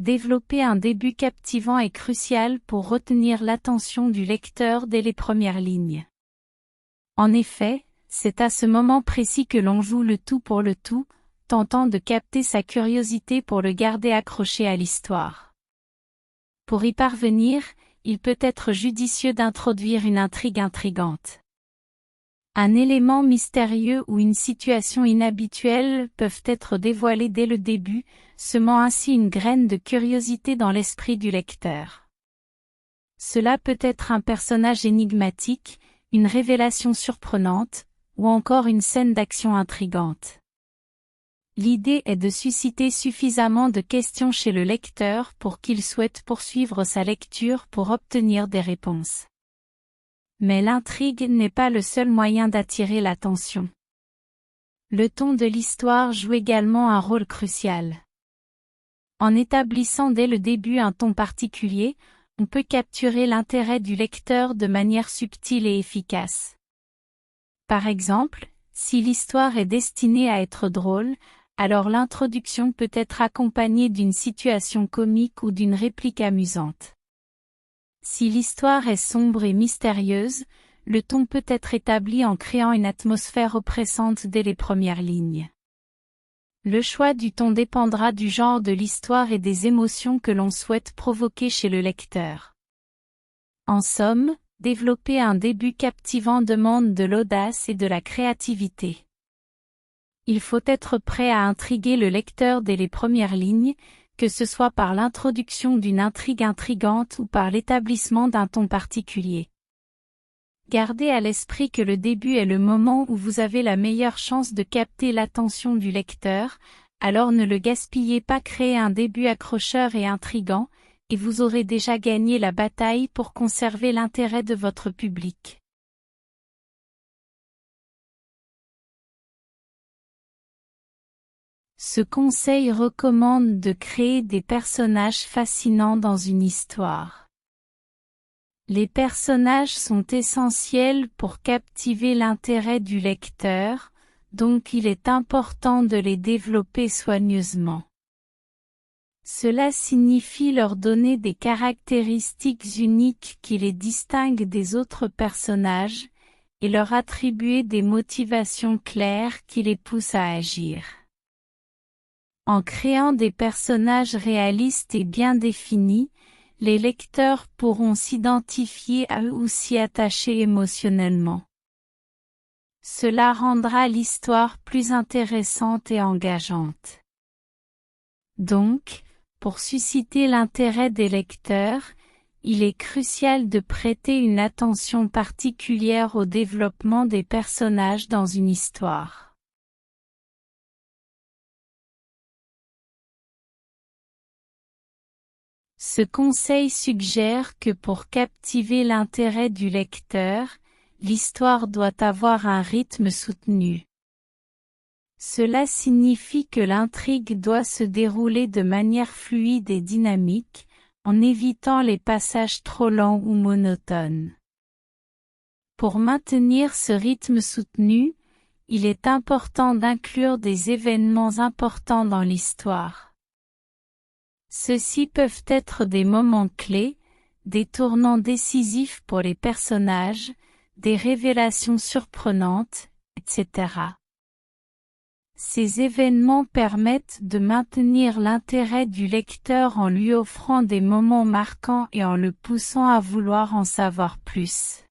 développer un début captivant est crucial pour retenir l'attention du lecteur dès les premières lignes. En effet, c'est à ce moment précis que l'on joue le tout pour le tout, tentant de capter sa curiosité pour le garder accroché à l'histoire. Pour y parvenir, il peut être judicieux d'introduire une intrigue intrigante. Un élément mystérieux ou une situation inhabituelle peuvent être dévoilés dès le début, semant ainsi une graine de curiosité dans l'esprit du lecteur. Cela peut être un personnage énigmatique, une révélation surprenante, ou encore une scène d'action intrigante. L'idée est de susciter suffisamment de questions chez le lecteur pour qu'il souhaite poursuivre sa lecture pour obtenir des réponses. Mais l'intrigue n'est pas le seul moyen d'attirer l'attention. Le ton de l'histoire joue également un rôle crucial. En établissant dès le début un ton particulier, on peut capturer l'intérêt du lecteur de manière subtile et efficace. Par exemple, si l'histoire est destinée à être drôle, alors l'introduction peut être accompagnée d'une situation comique ou d'une réplique amusante. Si l'histoire est sombre et mystérieuse, le ton peut être établi en créant une atmosphère oppressante dès les premières lignes. Le choix du ton dépendra du genre de l'histoire et des émotions que l'on souhaite provoquer chez le lecteur. En somme, développer un début captivant demande de l'audace et de la créativité. Il faut être prêt à intriguer le lecteur dès les premières lignes, que ce soit par l'introduction d'une intrigue intrigante ou par l'établissement d'un ton particulier. Gardez à l'esprit que le début est le moment où vous avez la meilleure chance de capter l'attention du lecteur, alors ne le gaspillez pas, créez un début accrocheur et intrigant, et vous aurez déjà gagné la bataille pour conserver l'intérêt de votre public. Ce conseil recommande de créer des personnages fascinants dans une histoire. Les personnages sont essentiels pour captiver l'intérêt du lecteur, donc il est important de les développer soigneusement. Cela signifie leur donner des caractéristiques uniques qui les distinguent des autres personnages, et leur attribuer des motivations claires qui les poussent à agir. En créant des personnages réalistes et bien définis, les lecteurs pourront s'identifier à eux ou s'y attacher émotionnellement. Cela rendra l'histoire plus intéressante et engageante. Donc, pour susciter l'intérêt des lecteurs, il est crucial de prêter une attention particulière au développement des personnages dans une histoire. Ce conseil suggère que pour captiver l'intérêt du lecteur, l'histoire doit avoir un rythme soutenu. Cela signifie que l'intrigue doit se dérouler de manière fluide et dynamique, en évitant les passages trop lents ou monotones. Pour maintenir ce rythme soutenu, il est important d'inclure des événements importants dans l'histoire. Ceux-ci peuvent être des moments clés, des tournants décisifs pour les personnages, des révélations surprenantes, etc. Ces événements permettent de maintenir l'intérêt du lecteur en lui offrant des moments marquants et en le poussant à vouloir en savoir plus.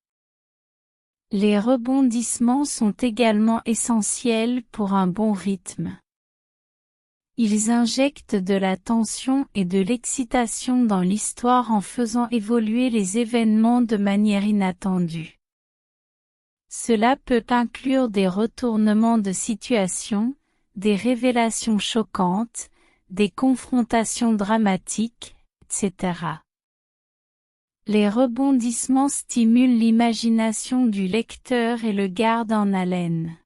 Les rebondissements sont également essentiels pour un bon rythme. Ils injectent de la tension et de l'excitation dans l'histoire en faisant évoluer les événements de manière inattendue. Cela peut inclure des retournements de situation, des révélations choquantes, des confrontations dramatiques, etc. Les rebondissements stimulent l'imagination du lecteur et le gardent en haleine.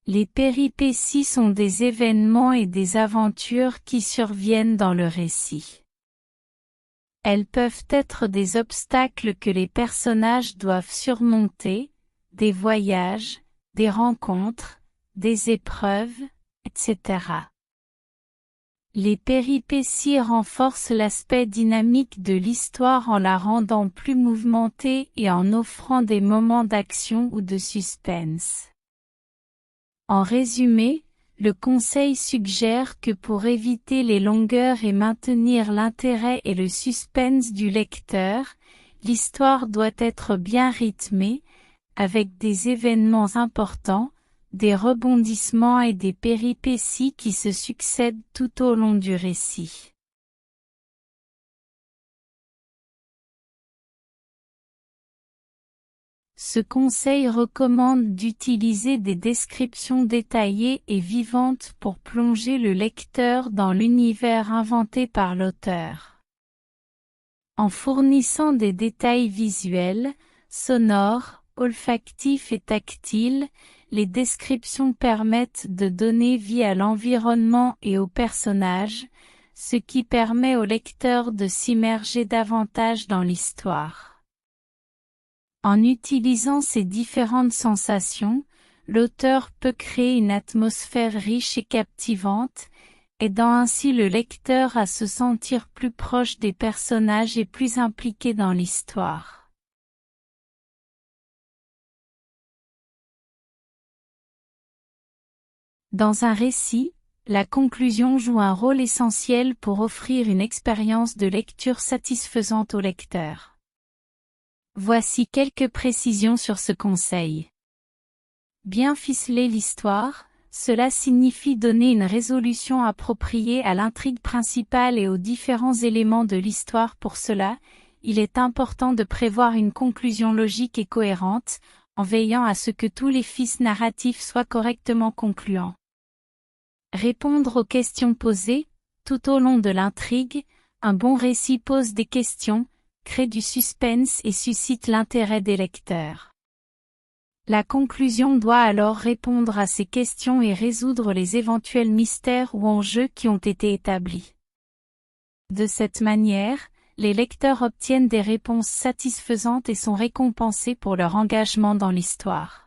Les péripéties sont des événements et des aventures qui surviennent dans le récit. Elles peuvent être des obstacles que les personnages doivent surmonter, des voyages, des rencontres, des épreuves, etc. Les péripéties renforcent l'aspect dynamique de l'histoire en la rendant plus mouvementée et en offrant des moments d'action ou de suspense. En résumé, le conseil suggère que pour éviter les longueurs et maintenir l'intérêt et le suspense du lecteur, l'histoire doit être bien rythmée, avec des événements importants, des rebondissements et des péripéties qui se succèdent tout au long du récit. Ce conseil recommande d'utiliser des descriptions détaillées et vivantes pour plonger le lecteur dans l'univers inventé par l'auteur. En fournissant des détails visuels, sonores, olfactifs et tactiles, les descriptions permettent de donner vie à l'environnement et aux personnages, ce qui permet au lecteur de s'immerger davantage dans l'histoire. En utilisant ces différentes sensations, l'auteur peut créer une atmosphère riche et captivante, aidant ainsi le lecteur à se sentir plus proche des personnages et plus impliqué dans l'histoire. Dans un récit, la conclusion joue un rôle essentiel pour offrir une expérience de lecture satisfaisante au lecteur. Voici quelques précisions sur ce conseil. Bien ficeler l'histoire, cela signifie donner une résolution appropriée à l'intrigue principale et aux différents éléments de l'histoire. Pour cela, il est important de prévoir une conclusion logique et cohérente, en veillant à ce que tous les fils narratifs soient correctement concluants. Répondre aux questions posées, tout au long de l'intrigue, un bon récit pose des questions, crée du suspense et suscite l'intérêt des lecteurs. La conclusion doit alors répondre à ces questions et résoudre les éventuels mystères ou enjeux qui ont été établis. De cette manière, les lecteurs obtiennent des réponses satisfaisantes et sont récompensés pour leur engagement dans l'histoire.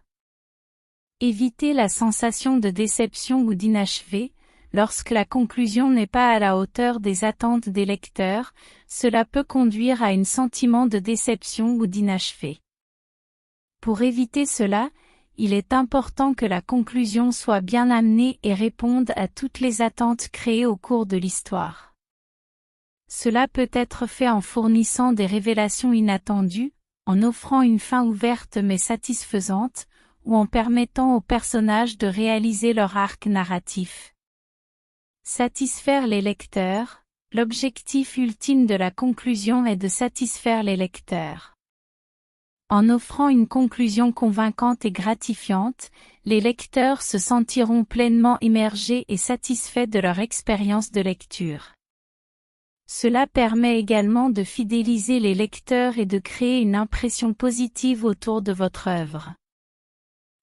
Éviter la sensation de déception ou d'inachevé. Lorsque la conclusion n'est pas à la hauteur des attentes des lecteurs, cela peut conduire à un sentiment de déception ou d'inachevé. Pour éviter cela, il est important que la conclusion soit bien amenée et réponde à toutes les attentes créées au cours de l'histoire. Cela peut être fait en fournissant des révélations inattendues, en offrant une fin ouverte mais satisfaisante, ou en permettant aux personnages de réaliser leur arc narratif. Satisfaire les lecteurs. L'objectif ultime de la conclusion est de satisfaire les lecteurs. En offrant une conclusion convaincante et gratifiante, les lecteurs se sentiront pleinement immergés et satisfaits de leur expérience de lecture. Cela permet également de fidéliser les lecteurs et de créer une impression positive autour de votre œuvre.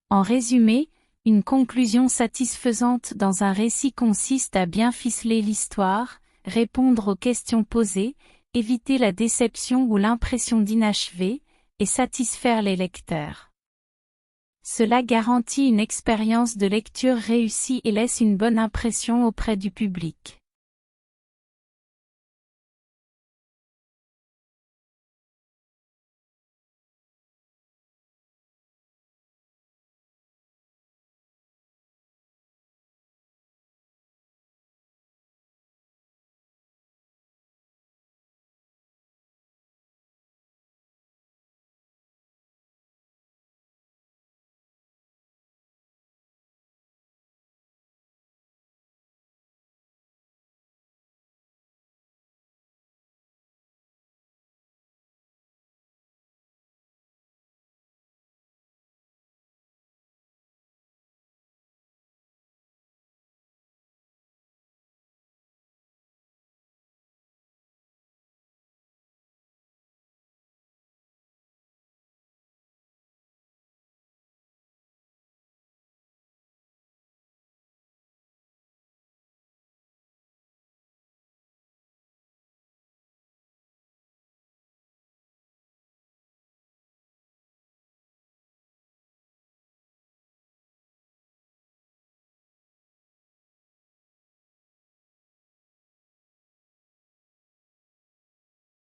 En résumé, une conclusion satisfaisante dans un récit consiste à bien ficeler l'histoire, répondre aux questions posées, éviter la déception ou l'impression d'inachevé, et satisfaire les lecteurs. Cela garantit une expérience de lecture réussie et laisse une bonne impression auprès du public.